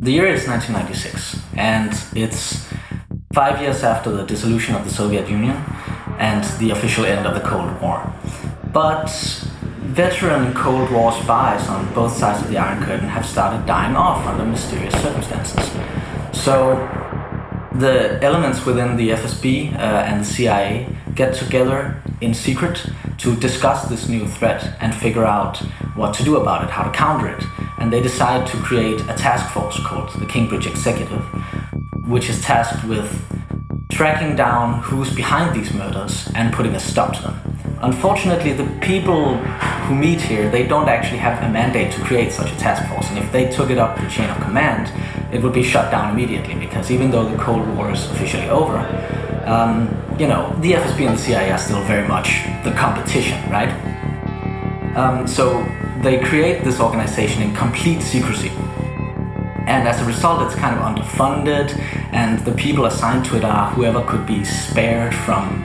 The year is 1996, and it's 5 years after the dissolution of the Soviet Union and the official end of the Cold War. But veteran Cold War spies on both sides of the Iron Curtain have started dying off under mysterious circumstances. So the elements within the FSB and the CIA get together in secret to discuss this new threat and figure out what to do about it, how to counter it. And they decide to create a task force called the Cambridge Executive, which is tasked with tracking down who's behind these murders and putting a stop to them. Unfortunately, the people who meet here, they don't actually have a mandate to create such a task force. And if they took it up the chain of command, it would be shut down immediately, because even though the Cold War is officially over, the FSB and the CIA are still very much the competition, right? So they create this organization in complete secrecy. And as a result, it's kind of underfunded, and the people assigned to it are whoever could be spared from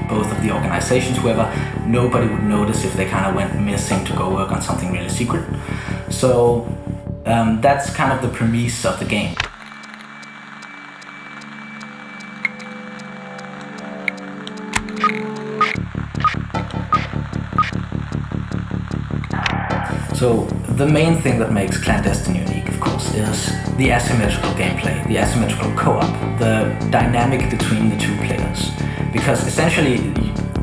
both of the organizations, whoever nobody would notice if they kind of went missing to go work on something really secret. So that's kind of the premise of the game. So the main thing that makes Clandestine unique, of course, is the asymmetrical gameplay, the asymmetrical co-op, the dynamic between the two players. Because essentially,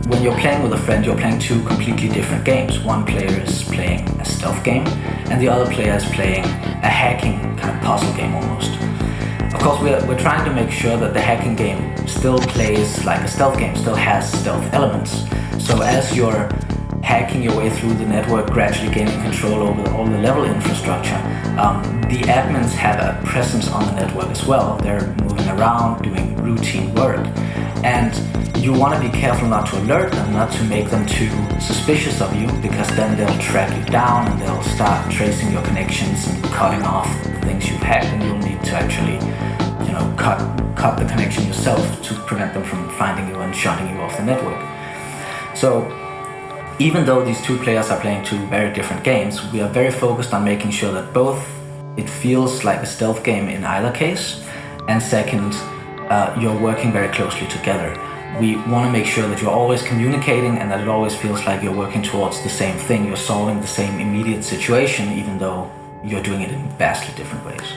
when you're playing with a friend, you're playing two completely different games. One player is playing a stealth game, and the other player is playing a hacking kind of puzzle game almost. Of course, we're trying to make sure that the hacking game still plays like a stealth game, still has stealth elements. So as you're hacking your way through the network, gradually gaining control over all the level infrastructure, the admins have a presence on the network as well. They're moving around, doing routine work. And you want to be careful not to alert them, not to make them too suspicious of you, because then they'll track you down and they'll start tracing your connections and cutting off the things you've hacked, and you'll need to actually, cut the connection yourself to prevent them from finding you and shutting you off the network. So even though these two players are playing two very different games, we are very focused on making sure that both it feels like a stealth game in either case, and second, you're working very closely together. We want to make sure that you're always communicating and that it always feels like you're working towards the same thing. You're solving the same immediate situation, even though you're doing it in vastly different ways.